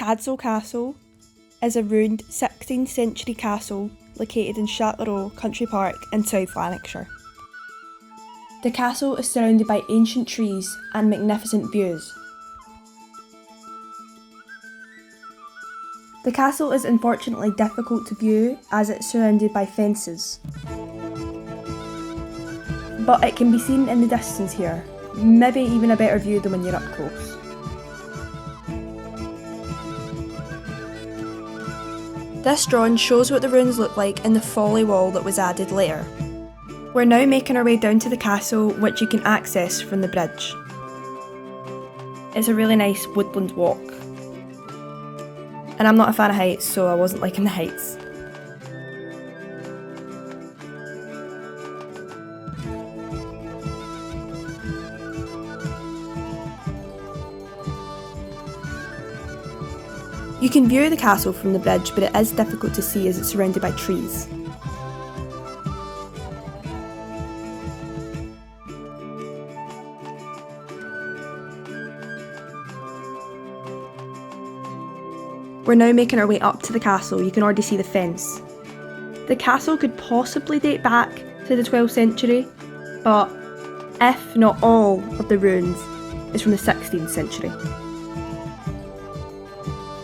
Cadzow Castle is a ruined 16th century castle located in Châtellerault Country Park in South Lanarkshire. The castle is surrounded by ancient trees and magnificent views. The castle is unfortunately difficult to view as it's surrounded by fences. But it can be seen in the distance here, maybe even a better view than when you're up close. This drawing shows what the ruins look like in the folly wall that was added later. We're now making our way down to the castle, which you can access from the bridge. It's a really nice woodland walk. And I'm not a fan of heights, so I wasn't liking the heights. You can view the castle from the bridge, but it is difficult to see as it's surrounded by trees. We're now making our way up to the castle. You can already see the fence. The castle could possibly date back to the 12th century, but if not all of the ruins is from the 16th century.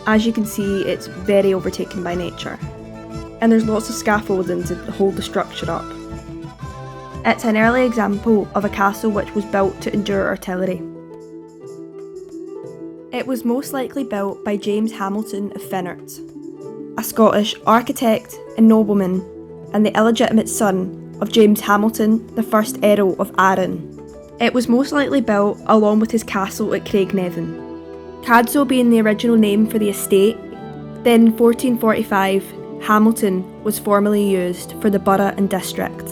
As you can see, it's very overtaken by nature, and there's lots of scaffolding to hold the structure up. It's an early example of a castle which was built to endure artillery. It was most likely built by James Hamilton of Finnart, a Scottish architect and nobleman, and the illegitimate son of James Hamilton, the first Earl of Arran. It was most likely built along with his castle at Craigneven. Cadzow being the original name for the estate, then in 1445 Hamilton was formally used for the borough and district.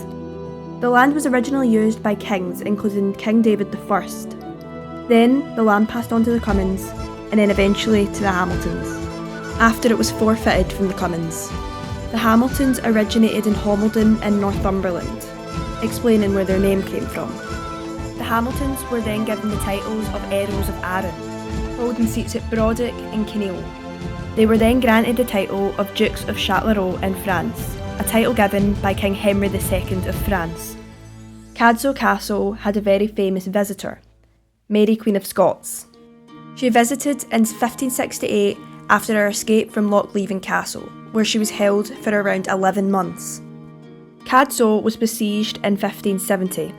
The land was originally used by kings, including King David I. Then the land passed on to the Cummins, and then eventually to the Hamiltons, after it was forfeited from the Cummins. The Hamiltons originated in Homildon in Northumberland, explaining where their name came from. The Hamiltons were then given the titles of Earls of Arran, holding seats at Brodick and Kinneil. They were then granted the title of Dukes of Châtellerault in France, a title given by King Henry II of France. Cadzow Castle had a very famous visitor, Mary Queen of Scots. She visited in 1568 after her escape from Lochleven Castle, where she was held for around 11 months. Cadzow was besieged in 1570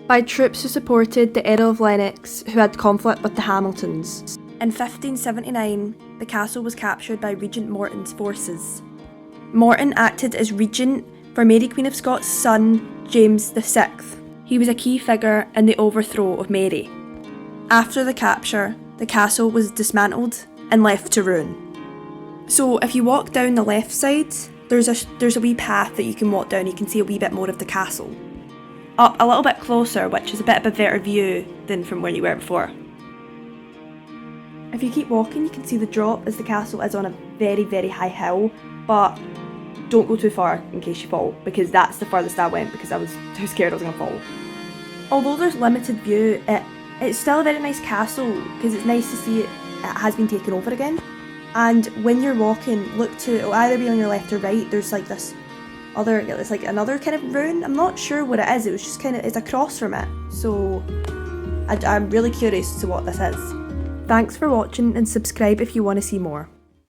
by troops who supported the Earl of Lennox, who had conflict with the Hamiltons. In 1579, the castle was captured by Regent Morton's forces. Morton acted as regent for Mary Queen of Scots' son, James VI. He was a key figure in the overthrow of Mary. After the capture, the castle was dismantled and left to ruin. So if you walk down the left side, there's a wee path that you can walk down. You can see a wee bit more of the castle. Up a little bit closer, which is a bit of a better view than from where you were before. If you keep walking, you can see the drop as the castle is on a very, very high hill, but don't go too far in case you fall, because that's the furthest I went because I was too scared I was going to fall. Although there's limited view, it's still a very nice castle because it's nice to see it has been taken over again. And when you're walking, look to, it'll either be on your left or right, there's like this other, it's like another kind of ruin. I'm not sure what it is, it was just kind of, it's across from it. So I'm really curious as to what this is. Thanks for watching and subscribe if you want to see more.